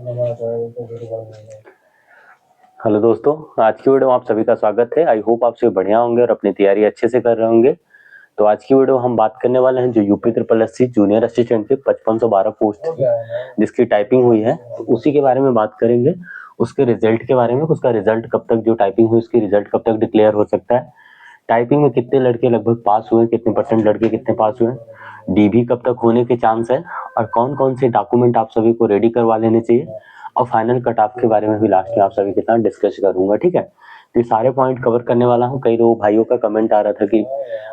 Hello दोस्तों, आज की वीडियो में आप सभी का स्वागत है। आई होप आप सभी बढ़िया होंगे और अपनी तैयारी अच्छे से कर रहे होंगे। तो आज की वीडियो हम बात करने वाले हैं जो UP triple SC junior assistant की 5512 पोस्ट जिसकी टाइपिंग हुई है, तो उसी के बारे में बात करेंगे। उसके रिजल्ट के बारे में, उसका रिजल्ट कब तक, जो टाइपिंग हुई उसकी रिजल्ट कब तक डिक्लेयर हो सकता है, टाइपिंग में कितने लड़के लगभग पास हुए, कितने परसेंट लड़के कितने पास हुए, डीबी कब तक होने के चांस है, और कौन कौन से डॉक्यूमेंट आप सभी को रेडी करवा लेने चाहिए, और फाइनल कट ऑफ के बारे में भी लास्ट में आप सभी के साथ डिस्कस करूंगा। ठीक है, तो ये सारे पॉइंट कवर करने वाला हूँ। कई लोग भाइयों का कमेंट आ रहा था कि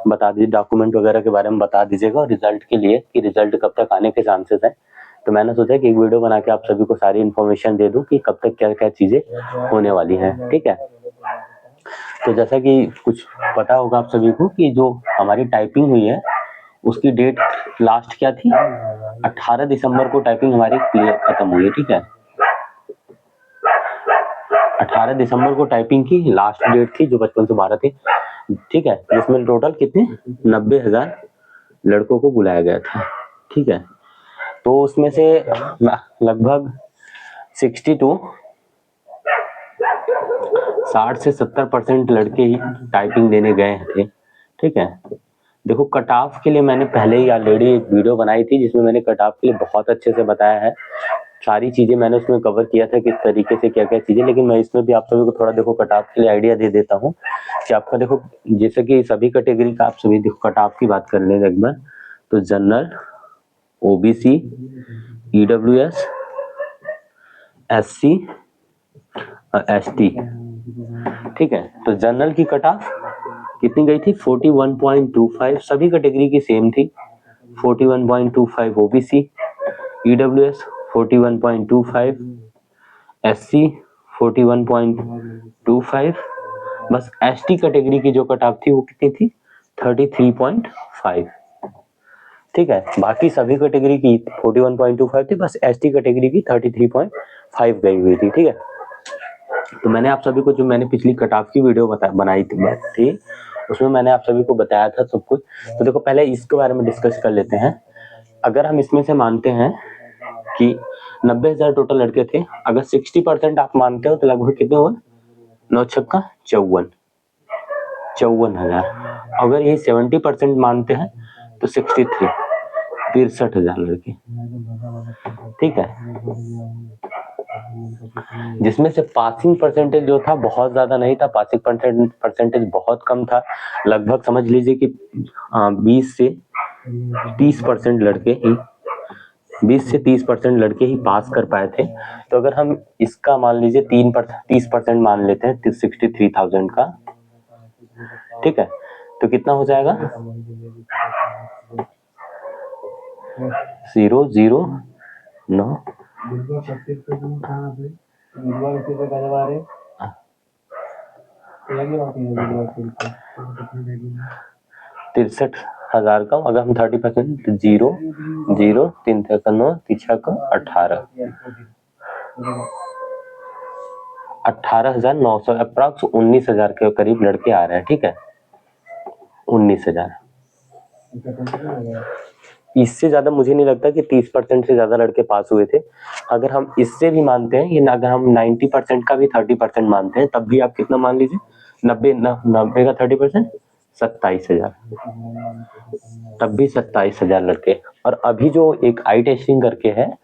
बता दीजिए डॉक्यूमेंट वगैरह के बारे में, बता दीजिएगा, और रिजल्ट के लिए कि रिजल्ट कब तक आने के चांसेस है। तो मैंने सोचा कि एक वीडियो बना के आप सभी को सारी इन्फॉर्मेशन दे दूं कि कब तक क्या क्या चीजें होने वाली हैं। ठीक है, तो जैसा कि कुछ पता होगा आप सभी को कि जो हमारी टाइपिंग हुई है उसकी डेट लास्ट क्या थी, 18 दिसंबर को टाइपिंग हमारी क्लियर खत्म हुई है। ठीक है, 18 दिसंबर को टाइपिंग की लास्ट डेट थी जो 5512 थी। ठीक है, जिसमें टोटल कितने 90,000 लड़कों को बुलाया गया था। ठीक है, तो उसमें से लगभग 60 से 70% लड़के ही टाइपिंग देने गए थे। ठीक है, देखो कट ऑफ के लिए मैंने पहले ही ऑलरेडी एक वीडियो बनाई थी जिसमें मैंने कट ऑफ के लिए बहुत अच्छे से बताया है, सारी चीजें मैंने उसमें कवर किया था किस तरीके से क्या क्या चीजें। लेकिन मैं इसमें भी आप सभी को थोड़ा देखो कट ऑफ के लिए आइडिया दे देता हूँ कि आपका देखो जैसे कि सभी कैटेगरी का आप सभी देखो कट ऑफ की बात कर लें एक बार, तो जनरल, ओबीसी, ईडब्ल्यूएस, एससी और एसटी। ठीक है, तो जनरल की कट ऑफ कितनी गई थी 41.25, सभी कैटेगरी की सेम थी। 41.25 ओबीसी, ईडब्ल्यूएस 41.25, एससी 41.25, बस एसटी कैटेगरी की जो कट ऑफ थी वो कितनी थी 33.5। ठीक है, बाकी सभी कैटेगरी की 41.25 थी, बस एसटी कैटेगरी की 33.5 गई हुई थी। ठीक है, तो मैंने आप सभी को जो मैंने पिछली कट ऑफ की वीडियो बनाई थी उसमें मैंने आप सभी को बताया था सब कुछ। तो देखो पहले इसके बारे में डिस्कस कर लेते हैं। अगर हम इसमें से मानते हैं कि 90,000 टोटल लड़के थे, अगर 60% आप मानते हो तो लगभग कितने हुए, 9 छक्का 54,000। अगर ये 70% मानते हैं तो 63,000 लड़के। ठीक है, जिसमें से पासिंग परसेंटेज जो था बहुत ज्यादा नहीं था, पासिंग परसेंटेज बहुत कम था। लगभग समझ लीजिए कि 20 से 30% लड़के ही 20 से 30% लड़के ही पास कर पाए थे। तो अगर हम इसका मान लीजिए 30% मान लेते हैं 63,000 का, ठीक है, तो कितना हो जाएगा 009 63,000 का अगर हम 30% 0 3 9 18 18,900 अप्रॉक्स 19,000 के करीब लड़के आ रहे हैं। ठीक है, 19,000। इससे ज्यादा मुझे नहीं लगता कि 30% से ज्यादा लड़के पास हुए थे। अगर हम इससे भी मानते हैं, ये अगर हम 90% का भी 30% मानते हैं, तब भी आप कितना मान लीजिए 90 का 30% 27,000, तब भी 27,000 लड़के। और अभी जो एक आई टेस्टिंग करके है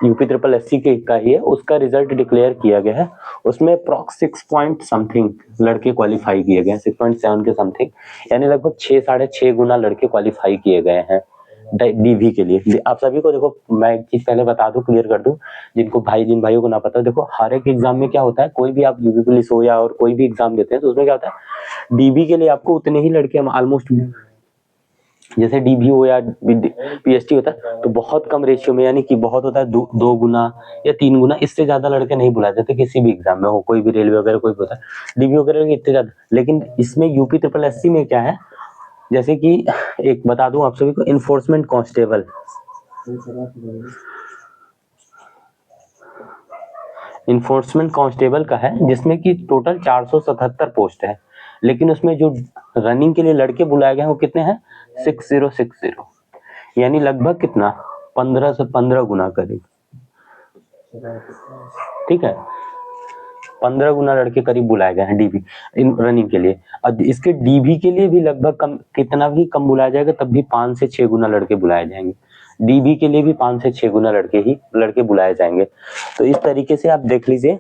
यूपी ट्रिपल एससी के का ही है, उसका रिजल्ट डिक्लेयर किया गया है। उसमें अप्रॉक्स 6 पॉइंट समथिंग लड़के क्वालिफाई किए गए हैं, 6.7 के समथिंग, यानी लगभग 6-6.5 गुना लड़के क्वालिफाई किए गए हैं डीवी के लिए। आप सभी को देखो मैं एक चीज पहले बता दूं, क्लियर कर दूं, जिन भाइयों को ना पता, देखो हर एक एग्जाम में क्या होता है, कोई भी आप यूपी पुलिस हो या और कोई भी एग्जाम देते हैं तो उसमें क्या होता है, डीबी के लिए आपको उतने ही लड़के ऑलमोस्ट, जैसे डीबी हो या पीएसटी होता है तो बहुत कम रेशियो में, यानी कि बहुत होता है 2 गुना या 3 गुना, इससे ज्यादा लड़के नहीं बुलाए जाते किसी भी एग्जाम में हो, कोई भी रेलवे वगैरह कोई भी होता है, डीबी वगैरह के इतने ज्यादा। लेकिन इसमें यूपी ट्रिपल एससी में क्या है, जैसे कि एक बता दूं आप सभी को, इन्फोर्समेंट कांस्टेबल, का है, जिसमें कि टोटल 477 पोस्ट है, लेकिन उसमें जो रनिंग के लिए लड़के बुलाए गए हैं वो कितने हैं 6060, यानी लगभग कितना 15 से 15 गुना करीब। ठीक है, 15 गुना लड़के करीब बुलाए गए हैं डीबी इन रनिंग के लिए। और इसके डीबी के लिए भी लगभग कम, कितना भी कम बुलाया जाएगा तब भी 5 से 6 गुना लड़के बुलाए जाएंगे। डीबी के लिए भी 5 से 6 गुना लड़के बुलाए जाएंगे। तो इस तरीके से आप देख लीजिए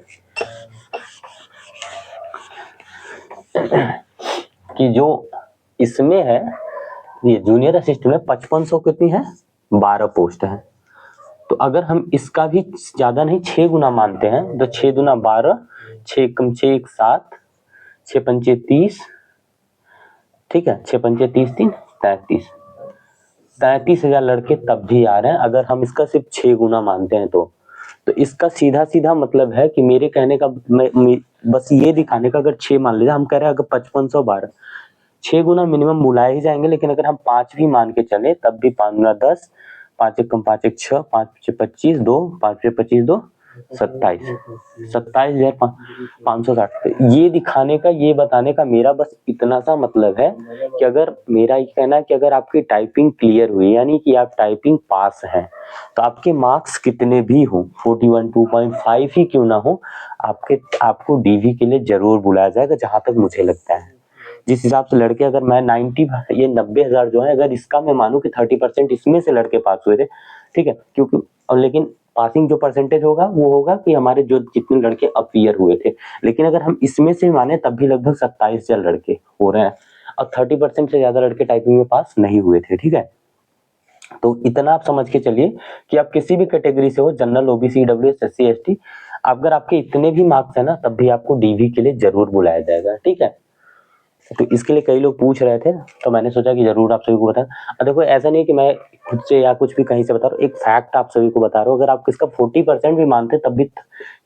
कि जो इसमें है ये जूनियर असिस्टेंट में 5500 कितनी है, 12 पोस्ट है। तो अगर हम इसका भी ज्यादा नहीं 6 गुना मानते हैं तो 6 दुना 12, 6 कम 6 1 7, 6 पंचे 30, ठीक है, 6 पंचे 30 3 33,000 लड़के तब भी आ रहे हैं अगर हम इसका सिर्फ 6 गुना मानते हैं। तो इसका सीधा सीधा मतलब है कि मेरे कहने का बस ये दिखाने का, अगर 6 मान लीजिए, हम कह रहे हैं अगर 5512 6 गुना मिनिमम बुलाए ही जाएंगे, लेकिन अगर हम 5 भी मान के चले तब भी 5 गुना 10, 5 एक कम 5 एक 6, 5 6 25, 2 5 25 2 27,560। ये दिखाने का, ये बताने का मेरा बस इतना सा मतलब है कि अगर मेरा ये कहना है कि अगर आपकी टाइपिंग क्लियर हुई, यानी कि आप टाइपिंग पास हैं, तो आपके मार्क्स कितने भी हो, 41 2.5 ही क्यों ना हो, आपको डीवी के लिए जरूर बुलाया जाएगा, जहां तक मुझे लगता है। जिस हिसाब से लड़के, अगर मैं 90,000 जो है, अगर इसका मैं मानूं कि 30% इसमें से लड़के पास हुए थे, ठीक है, क्योंकि और लेकिन पासिंग जो परसेंटेज होगा वो होगा कि हमारे जो जितने लड़के अपीयर हुए थे, लेकिन अगर हम इसमें से माने तब भी लगभग 27,000 लड़के हो रहे हैं और 30% से ज्यादा लड़के टाइपिंग में पास नहीं हुए थे, ठीक है। तो इतना आप समझ के चलिए कि आप किसी भी कैटेगरी से हो, general, OBC, EWS, SC, ST, अगर आपके इतने भी मार्क्स है ना तब भी आपको डीवी के लिए जरूर बुलाया जाएगा, ठीक है। तो इसके लिए कई लोग पूछ रहे थे, तो मैंने सोचा कि जरूर आप सभी को बताएं। देखो, ऐसा नहीं कि मैं खुद से या कुछ भी कहीं से बता रहा हूँ, एक फैक्ट आप सभी को बता रहा हूँ। अगर आप इसका 40% भी मानते तब भी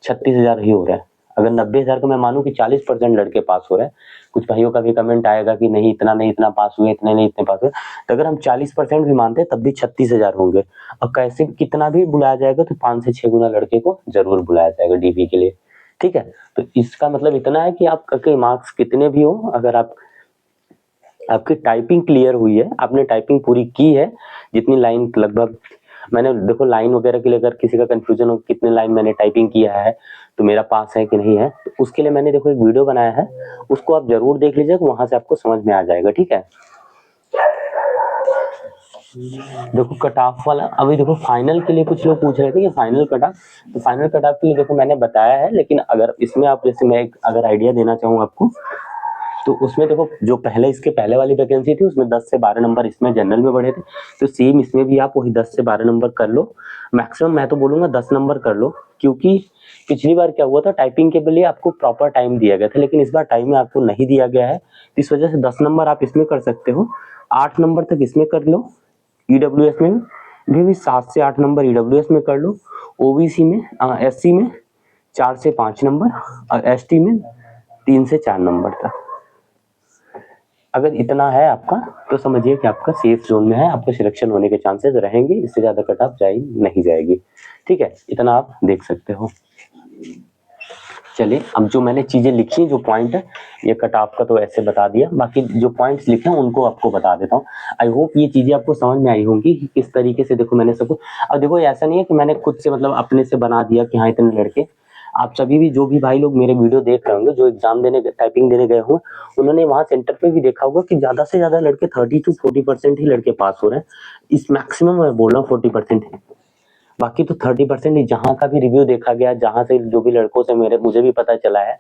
36,000 ही हो रहा है। अगर 90,000 को मैं मानूं कि 40% लड़के पास हो रहे हैं, कुछ भाइयों का भी कमेंट आएगा कि नहीं इतना नहीं, इतना पास हुए, इतने नहीं, इतने पास हुए, तो अगर हम 40% भी मानते तब भी 36,000 होंगे। और कैसे कितना भी बुलाया जाएगा तो 5 से 6 गुना लड़के को जरूर बुलाया जाएगा डीवी के लिए, ठीक है। तो इसका मतलब इतना है कि आपके मार्क्स कितने भी हो, अगर आपकी टाइपिंग क्लियर हुई है, आपने टाइपिंग पूरी की है, जितनी लाइन लगभग मैंने, देखो लाइन वगैरह के लिए अगर किसी का कंफ्यूजन हो कितने लाइन मैंने टाइपिंग किया है तो मेरा पास है कि नहीं है, तो उसके लिए मैंने देखो एक वीडियो बनाया है, उसको आप जरूर देख लीजिए, वहां से आपको समझ में आ जाएगा, ठीक है। देखो कट ऑफ वाला, अभी देखो फाइनल के लिए कुछ लोग पूछ रहे थे कि फाइनल कट ऑफ, तो फाइनल कट ऑफ के लिए देखो मैंने बताया है, लेकिन अगर इसमें आप जैसे मैं अगर आइडिया देना चाहूँ आपको, तो उसमें देखो जो इसके पहले वाली वैकेंसी थी उसमें 10 से 12 नंबर इसमें जनरल में बढ़े थे, तो सेम इसमें भी आप वही 10 से 12 नंबर कर लो, मैक्सिमम मैं तो बोलूंगा 10 नंबर कर लो, क्योंकि पिछली बार क्या हुआ था, टाइपिंग के लिए आपको प्रॉपर टाइम दिया गया था, लेकिन इस बार टाइम आपको नहीं दिया गया है, इस वजह से 10 नंबर आप इसमें कर सकते हो, 8 नंबर तक इसमें कर लो, ईडब्ल्यूएस में भी 7 से 8 नंबर ईडब्ल्यूएस में कर लो, ओबीसी में, एससी में 4 से 5 नंबर और एसटी में 3 से 4 नंबर तक। अगर इतना है आपका तो समझिए कि आपका सेफ जोन में है, आपका सिलेक्शन होने के चांसेस रहेंगे, इससे ज्यादा कट ऑफ नहीं जाएगी, ठीक है, इतना आप देख सकते हो। चलिए, अब जो मैंने चीजें लिखी, जो पॉइंट है, ये कट ऑफ का तो ऐसे बता दिया, बाकी जो पॉइंट्स लिखे हैं उनको आपको बता देता हूँ। आई होप ये चीजें आपको समझ में आई होंगी कि किस तरीके से, देखो मैंने सबको, अब देखो ऐसा नहीं है कि मैंने खुद से मतलब अपने से बना दिया कि हाँ इतने लड़के, आप सभी भी जो भी भाई लोग मेरे वीडियो देख रहे होंगे, जो एग्जाम देने टाइपिंग देने गए हों, उन्होंने वहां सेंटर पे भी देखा होगा कि ज्यादा से ज्यादा लड़के 30 to 40% ही लड़के पास हो रहे हैं, इस मैक्सिमम मैं बोल रहा हूँ 40% है, बाकी तो 30% ही। जहां का भी रिव्यू देखा गया, जहां से जो भी लड़कों से मुझे भी पता चला है,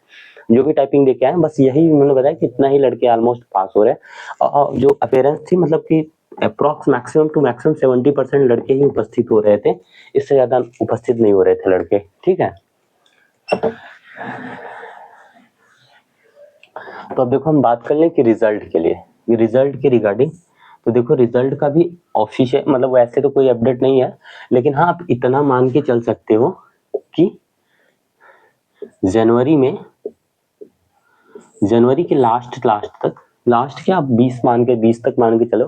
जो भी टाइपिंग देखे आए, बस यही उन्होंने बताया कि इतना ही लड़के ऑलमोस्ट पास हो रहे हैं। और जो अपेयरेंस थी, मतलब कि अप्रॉक्स मैक्सिमम टू मैक्सिमम 70% लड़के ही उपस्थित हो रहे थे, इससे ज्यादा उपस्थित नहीं हो रहे थे लड़के, ठीक है। तो अब देखो हम बात कर लें कि रिजल्ट के लिए, रिजल्ट के रिगार्डिंग, तो देखो रिजल्ट का भी ऑफिशियल, मतलब वैसे तो कोई अपडेट नहीं है, लेकिन हाँ आप इतना मान के चल सकते हो कि जनवरी के लास्ट तक, लास्ट क्या, आप 20 तक मान के चलो,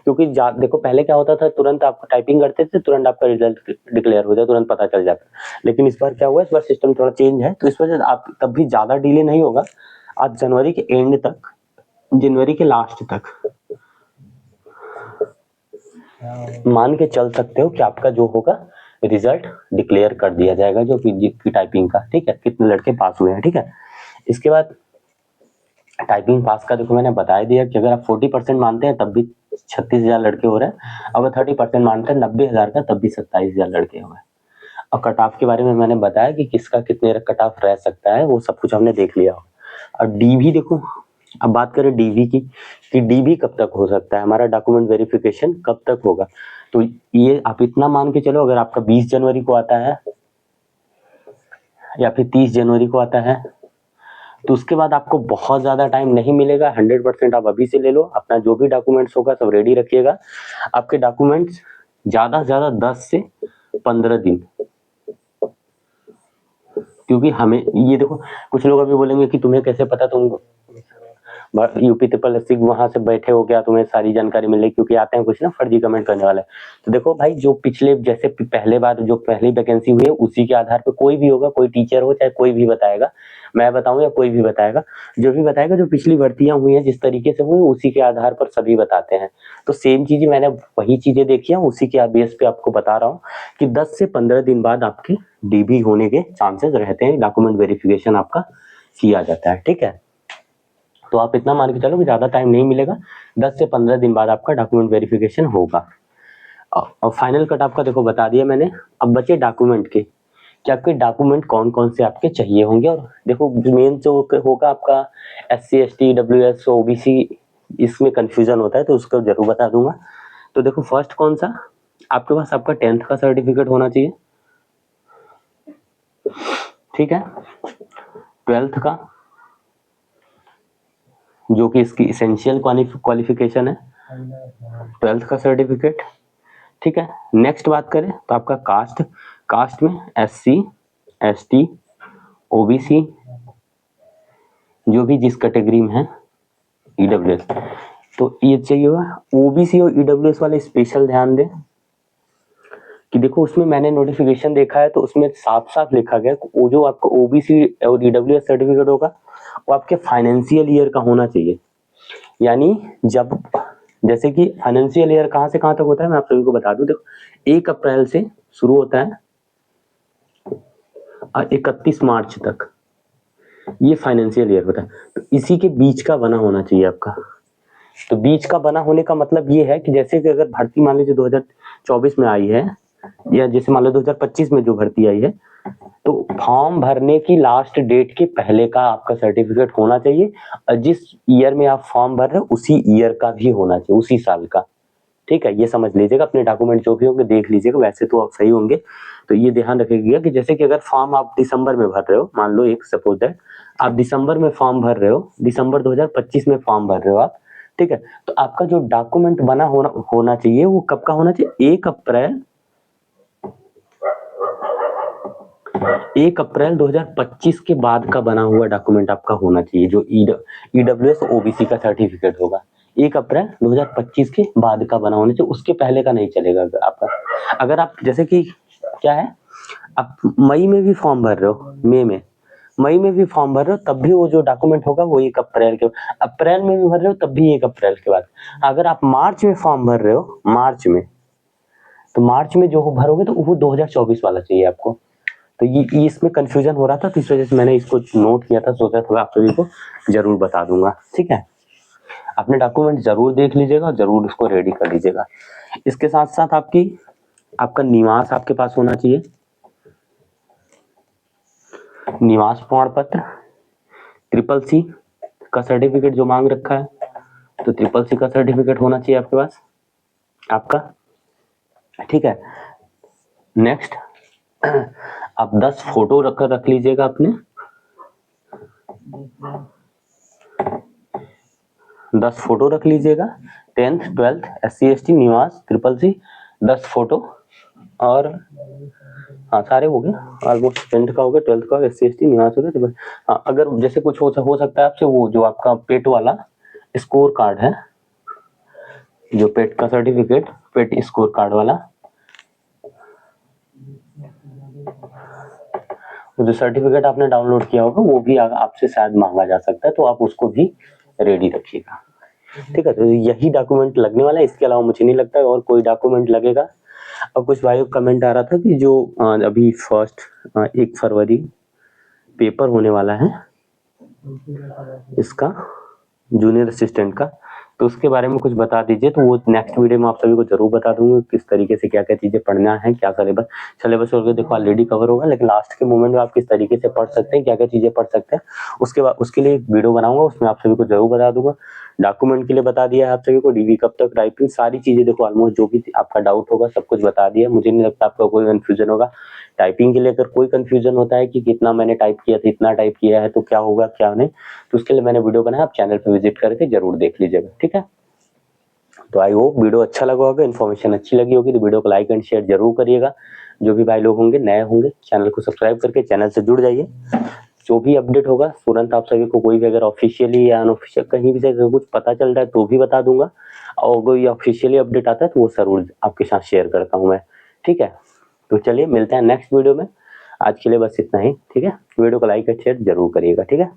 क्योंकि देखो पहले क्या होता था, तुरंत आप टाइपिंग करते थे, तुरंत आपका रिजल्ट डिक्लेयर हो जाए, तुरंत पता चल जाता, लेकिन इस बार क्या हुआ, इस बार सिस्टम थोड़ा चेंज है, तो इस वजह से आप तब भी ज्यादा डिले नहीं होगा, आज जनवरी के एंड तक, जनवरी के लास्ट तक मान के चल सकते हो कि आपका जो होगा रिजल्ट डिक्लेयर कर दिया जाएगा जो पीजी की टाइपिंग का, ठीक है, कितने लड़के पास हुए हैं, ठीक है। इसके बाद टाइपिंग पास का देखो मैंने बता दिया कि अगर आप 40% मानते हैं तब भी 36,000 लड़के हो रहे हैं, अगर 30% मानते हैं 90,000 का तब भी 27,000 लड़के हो गए। और कट ऑफ के बारे में मैंने बताया कि किसका कितने कट ऑफ रह सकता है, वो सब कुछ हमने देख लिया। और डीवी देखो, अब बात करें डीवी की कि डीवी कब तक हो सकता है, हमारा डॉक्यूमेंट वेरिफिकेशन कब तक होगा। तो ये आप इतना मान के चलो, अगर आपका 20 जनवरी को आता है या फिर 30 जनवरी को आता है तो उसके बाद आपको बहुत ज़्यादा टाइम नहीं मिलेगा। 100% आप अभी से ले लो, अपना जो भी डॉक्यूमेंट्स होगा सब रेडी रखिएगा। आपके डॉक्यूमेंट्स ज़्यादा से ज़्यादा 10 से 15 दिन, क्योंकि हमें ये देखो, कुछ लोग अभी बोलेंगे कि तुम्हें कैसे पता, तुम यूपी ट्रिपल एससी वहां से बैठे हो क्या, तुम्हें सारी जानकारी मिल रही, क्योंकि आते हैं कुछ ना फर्जी कमेंट करने वाले। तो देखो भाई, जो पिछले जैसे पहले बार जो पहली वैकेंसी हुई है उसी के आधार पे कोई भी होगा, कोई टीचर हो चाहे कोई भी बताएगा, मैं बताऊं या कोई भी बताएगा, जो भी बताएगा जो पिछली भर्तियां हुई है जिस तरीके से हुई उसी के आधार पर सभी बताते हैं। तो सेम चीजें मैंने वही चीजें देखी है, उसी के बेस पे आपको बता रहा हूँ कि 10 से 15 दिन बाद आपके डीबी होने के चांसेस रहते हैं, डॉक्यूमेंट वेरिफिकेशन आपका किया जाता है, ठीक है। तो आप इतना मान के चलो कि ज़्यादा टाइम नहीं मिलेगा, 10 से 15 दिन बाद आपका डॉक्यूमेंट वेरिफिकेशन होगा। और फाइनल कट आपका देखो बता दिया मैंने। अब बचे डॉक्यूमेंट के, कि आपके डॉक्यूमेंट कौन कौन से आपके चाहिए होंगे। और देखो मेन जो होगा आपका SC ST WS OBC, इसमें कन्फ्यूजन होता है तो उसको जरूर बता दूंगा। तो देखो फर्स्ट कौन सा, आपके पास आपका 10th का सर्टिफिकेट होना चाहिए, ठीक है। 12th का, जो कि इसकी इसेंशियल क्वालिफिकेशन है, 12th का सर्टिफिकेट, ठीक है। नेक्स्ट बात करें तो आपका कास्ट में SC ST OBC जो भी जिस कैटेगरी में है, EWS, तो ये चाहिए होगा। OBC और EWS वाले स्पेशल ध्यान दें कि देखो उसमें मैंने नोटिफिकेशन देखा है तो उसमें साफ साफ लिखा गया वो जो आपका OBC और EWS सर्टिफिकेट होगा वो आपके फाइनेंशियल ईयर का होना चाहिए। यानी जब जैसे कि फाइनेंशियल ईयर कहाँ से कहाँ तक होता है मैं आप सभी को बता दूं। देखो 1 अप्रैल से शुरू होता है और 31 मार्च तक ये फाइनेंशियल ईयर होता है। तो इसी के बीच का बना होना चाहिए आपका। तो बीच का बना होने का मतलब ये है कि जैसे कि अगर भर्ती मान लीजिए 2024 में आई है या जैसे मान लो 2025 में जो भर्ती आई है, तो फॉर्म भरने की लास्ट डेट के पहले का आपका सर्टिफिकेट होना चाहिए और जिस ईयर में आप फॉर्म भर रहे हो उसी ईयर का भी होना चाहिए, उसी साल का, ठीक है। ये समझ लीजिएगा, अपने डॉक्यूमेंट जो भी होंगे देख लीजिएगा, वैसे तो आप सही होंगे। तो ये ध्यान रखिएगा कि जैसे कि अगर फॉर्म आप दिसंबर में भर रहे हो, मान लो एक सपोज दैट आप दिसंबर में फॉर्म भर रहे हो, दिसंबर 2025 में फॉर्म भर रहे हो आप, ठीक है, तो आपका जो डॉक्यूमेंट बना होना चाहिए वो कब का होना चाहिए, 1 अप्रैल 2025 के बाद का बना हुआ डॉक्यूमेंट आपका होना चाहिए। जो EWS OBC का सर्टिफिकेट होगा 1 अप्रैल 2025 के बाद का बना होना चाहिए, उसके पहले का नहीं चलेगा आपका। अगर आप जैसे कि क्या है, आप मई में भी फॉर्म भर रहे हो, मई में भी फॉर्म भर रहे हो तब भी वो जो डॉक्यूमेंट होगा वो 1 अप्रैल के, अप्रैल में भी भर रहे हो तब भी 1 अप्रैल के बाद। अगर आप मार्च में फॉर्म भर रहे हो, मार्च में जो भरोगे तो वो 2024 वाला चाहिए आपको। तो ये इसमें कंफ्यूजन हो रहा था तो इस वजह से मैंने इसको नोट किया था, सोचा था आप सभी को जरूर बता दूंगा, ठीक है। अपने डॉक्यूमेंट जरूर देख लीजिएगा, जरूर उसको रेडी कर लीजिएगा। इसके साथ साथ आपका निवास आपके पास होना चाहिए, निवास प्रमाण पत्र, CCC का सर्टिफिकेट जो मांग रखा है तो CCC का सर्टिफिकेट होना चाहिए आपके पास आपका, ठीक है। नेक्स्ट आप 10 फोटो रख लीजिएगा अपने, 10 फोटो रख लीजिएगा, 10th 12th SC ST निवास CCC 10 फोटो। और हाँ सारे हो गए ऑलमोस्ट, 10th का हो गया, 12th का SC ST निवास हो गया। हाँ अगर जैसे कुछ हो सकता है आपसे वो जो आपका पेट वाला स्कोर कार्ड है, जो पेट का सर्टिफिकेट, पेट स्कोर कार्ड वाला जो सर्टिफिकेट आपने डाउनलोड किया होगा वो भी आपसे शायद मांगा जा सकता है, तो आप उसको भी रेडी रखिएगा, ठीक है। तो यही डॉक्यूमेंट लगने वाला है, इसके अलावा मुझे नहीं लगता और कोई डॉक्यूमेंट लगेगा। और कुछ भाइयों का कमेंट आ रहा था कि जो अभी फर्स्ट 1 फरवरी पेपर होने वाला है इसका जूनियर असिस्टेंट का, तो उसके बारे में कुछ बता दीजिए। तो वो नेक्स्ट वीडियो में आप सभी को जरूर बता दूंगा किस तरीके से क्या क्या चीजें पढ़ना है, क्या सिलेबस वगैरह देखो ऑलरेडी कवर होगा, लेकिन लास्ट के मोमेंट में आप किस तरीके से पढ़ सकते हैं, क्या क्या चीजें पढ़ सकते हैं, उसके बाद उसके लिए एक वीडियो बनाऊंगा, उसमें आप सभी को जरूर बता दूंगा। डॉक्यूमेंट के लिए बता दिया है आप सभी को, डीवी कब तक, टाइपिंग, सारी चीजें देखो ऑलमोस्ट जो भी आपका डाउट होगा सब कुछ बता दिया। मुझे नहीं लगता आपका कोई कंफ्यूजन होगा। टाइपिंग के लिए अगर कोई कंफ्यूजन होता है कि कितना मैंने टाइप किया था, इतना टाइप किया है तो क्या होगा क्या नहीं, तो उसके लिए मैंने वीडियो बनाया, आप चैनल पे विजिट करके जरूर देख लीजिएगा, ठीक है। तो आई होप वीडियो अच्छा लगा होगा, इन्फॉर्मेशन अच्छी लगी होगी, तो वीडियो को लाइक एंड शेयर जरूर करिएगा। जो भी भाई लोग होंगे नए होंगे चैनल को सब्सक्राइब करके चैनल से जुड़ जाइए। जो भी अपडेट होगा तुरंत आप सभी को, कोई भी अगर ऑफिशियली या अनऑफिशियल कहीं भी से कुछ पता चल रहा है तो भी बता दूंगा, और कोई ऑफिशियली अपडेट आता है तो वो जरूर आपके साथ शेयर करता हूँ मैं, ठीक है। तो चलिए मिलते हैं नेक्स्ट वीडियो में, आज के लिए बस इतना ही, ठीक है। वीडियो को लाइक एंड शेयर जरूर करिएगा, ठीक है।